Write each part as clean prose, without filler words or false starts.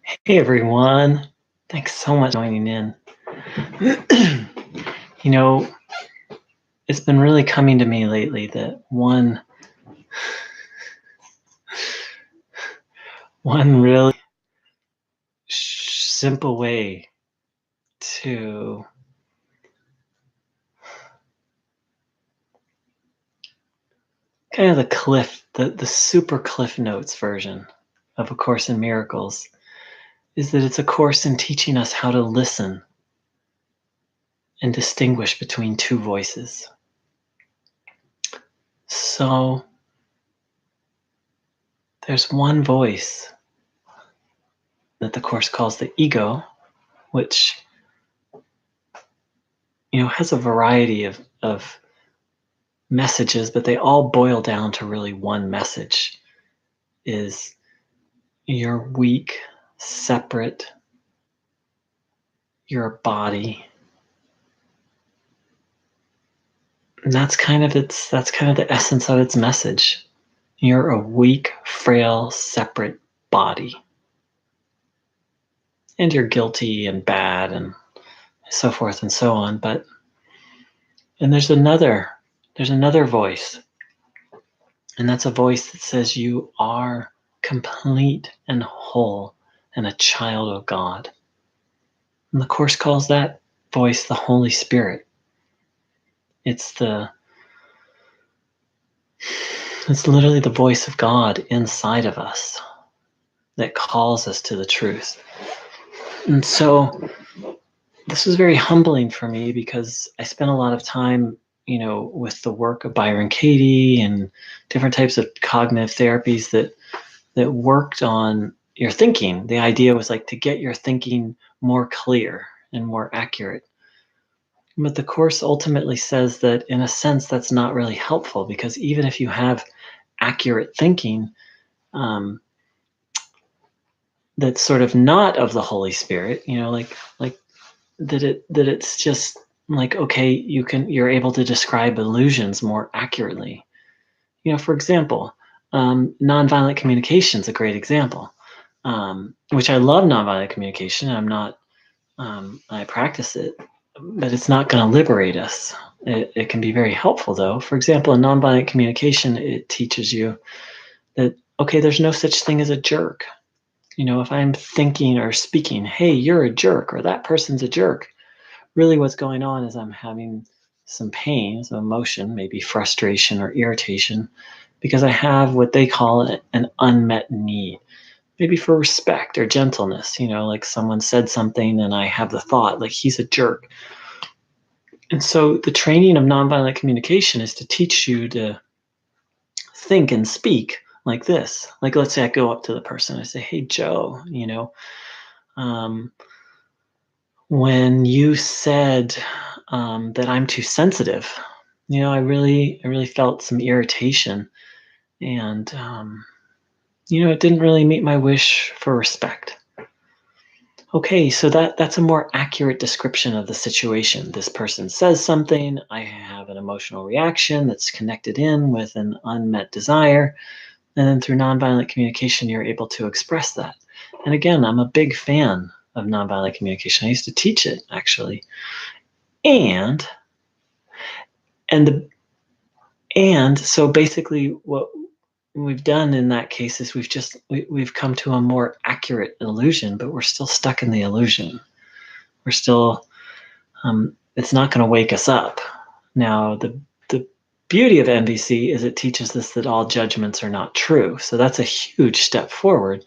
Hey everyone. Thanks so much for joining in. you know, it's been really coming to me lately that one really simple way to kind of the super cliff notes version of A Course in Miracles is that it's a course in teaching us how to listen and distinguish between two voices. So there's one voice that the course calls the ego, which has a variety of messages, but they all boil down to really one message: is you're weak, separate, you're a body. And that's kind of the essence of its message. You're a weak, frail, separate body. And you're guilty and bad and so forth and so on. And there's another voice. And that's a voice that says you are complete and whole and a child of God. And the Course calls that voice the Holy Spirit. It's literally the voice of God inside of us that calls us to the truth. And so this was very humbling for me because I spent a lot of time, with the work of Byron Katie and different types of cognitive therapies that worked on your thinking. The idea was like to get your thinking more clear and more accurate. But the Course ultimately says that in a sense that's not really helpful, because even if you have accurate thinking, that's sort of not of the Holy Spirit, like that it's just like, okay, you're able to describe illusions more accurately. For example, nonviolent communication is a great example, which I love nonviolent communication. I practice it, but it's not going to liberate us. It can be very helpful, though. For example, in nonviolent communication, it teaches you that, okay, there's no such thing as a jerk. If I'm thinking or speaking, hey, you're a jerk, or that person's a jerk, really what's going on is I'm having some pain, some emotion, maybe frustration or irritation, because I have what they call an unmet need. Maybe for respect or gentleness, like someone said something and I have the thought, like, he's a jerk. And so the training of nonviolent communication is to teach you to think and speak like this. Like, let's say I go up to the person, I say, hey, Joe, um, when you said that I'm too sensitive, I really felt some irritation, and it didn't really meet my wish for respect. Okay, so that's a more accurate description of the situation. This person says something, I have an emotional reaction that's connected in with an unmet desire, and then through nonviolent communication, you're able to express that. And again, I'm a big fan of nonviolent communication. I used to teach it, actually. And so basically what we've done in that case is we've come to a more accurate illusion, but we're still stuck in the illusion. We're still, it's not going to wake us up. Now, the beauty of NVC is it teaches us that all judgments are not true. So that's a huge step forward.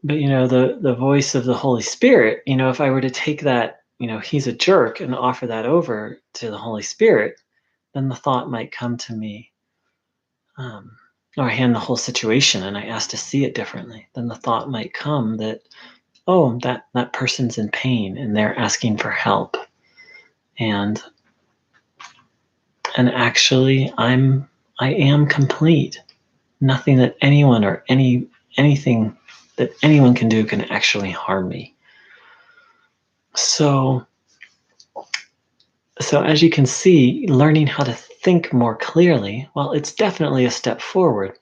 But, the voice of the Holy Spirit, if I were to take that, he's a jerk, and offer that over to the Holy Spirit, then the thought might come to me, or I hand the whole situation and I ask to see it differently. Then the thought might come that, oh, that person's in pain and they're asking for help. And actually I am complete. Nothing that anyone or anything that anyone can do can actually harm me. So as you can see, learning how to think more clearly, well, it's definitely a step forward.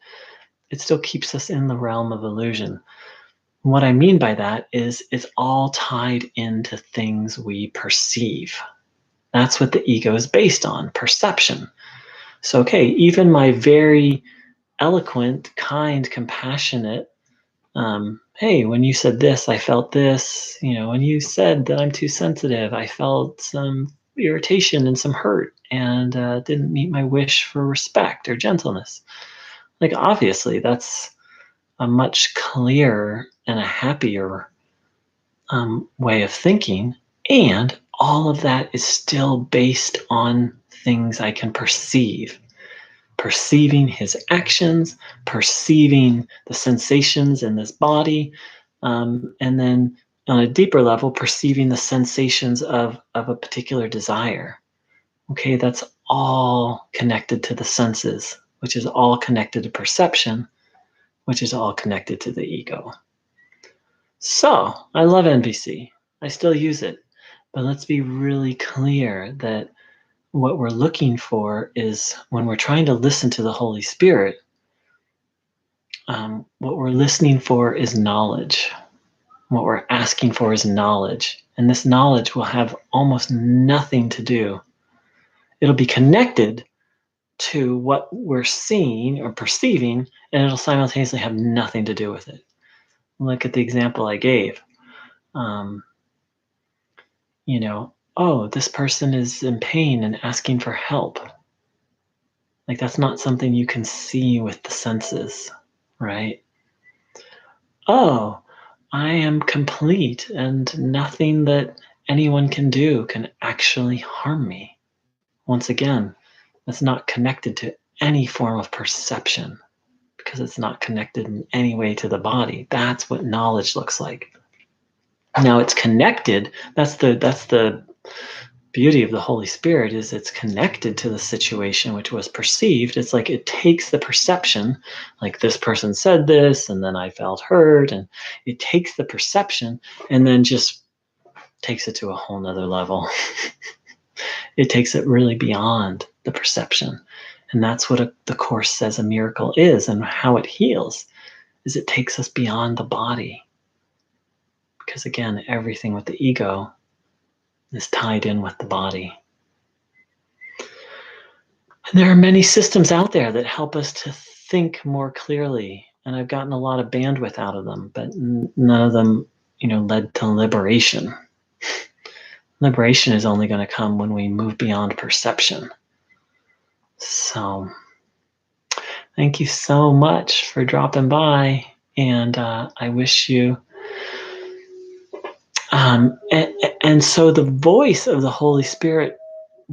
It still keeps us in the realm of illusion. What I mean by that is it's all tied into things we perceive. That's what the ego is based on, perception. So, okay, even my very eloquent, kind, compassionate, hey, when you said this, I felt this. When you said that I'm too sensitive, I felt some irritation and some hurt and didn't meet my wish for respect or gentleness. Like, obviously, that's a much clearer and a happier way of thinking. And all of that is still based on things I can perceive. Perceiving his actions, perceiving the sensations in this body, and then on a deeper level, perceiving the sensations of a particular desire. Okay, that's all connected to the senses, which is all connected to perception, which is all connected to the ego. So I love NVC. I still use it. But let's be really clear that what we're looking for is when we're trying to listen to the Holy Spirit, what we're listening for is knowledge. What we're asking for is knowledge. And this knowledge will have almost nothing to do. It'll be connected to what we're seeing or perceiving, and it'll simultaneously have nothing to do with it. Look at the example I gave. Um, oh, this person is in pain and asking for help. Like, that's not something you can see with the senses, right? Oh, I am complete and nothing that anyone can do can actually harm me. Once again, that's not connected to any form of perception because it's not connected in any way to the body. That's what knowledge looks like. Now it's connected. That's the beauty of the Holy Spirit, is it's connected to the situation which was perceived. It's like it takes the perception, like this person said this, and then I felt hurt, and it takes the perception and then just takes it to a whole nother level. It takes it really beyond the perception. And that's what the Course says a miracle is, and how it heals is it takes us beyond the body. Because again, everything with the ego is tied in with the body. And there are many systems out there that help us to think more clearly, and I've gotten a lot of bandwidth out of them, but none of them, led to liberation. Liberation is only going to come when we move beyond perception. So, thank you so much for dropping by, and I wish you. And so the voice of the Holy Spirit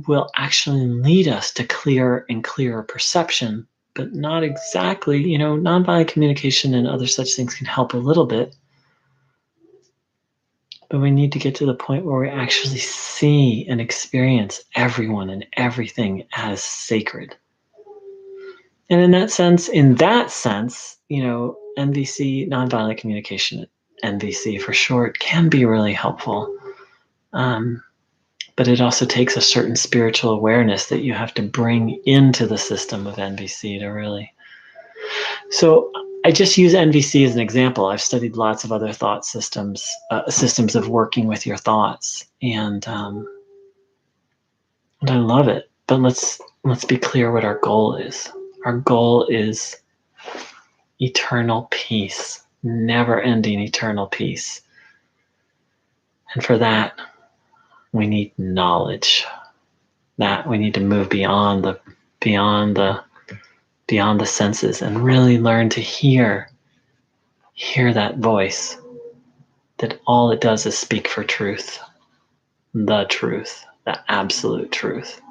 will actually lead us to clearer and clearer perception, but not exactly, nonviolent communication and other such things can help a little bit. But we need to get to the point where we actually see and experience everyone and everything as sacred. And in that sense, NVC, nonviolent communication, NVC for short, can be really helpful. But it also takes a certain spiritual awareness that you have to bring into the system of NVC to really. So I just use NVC as an example. I've studied lots of other thought systems, systems of working with your thoughts, and I love it. But let's be clear what our goal is. Our goal is eternal peace, never-ending eternal peace. And for that, we need knowledge. That we need to move beyond the senses and really learn to hear that voice, that all it does is speak for truth, the absolute truth.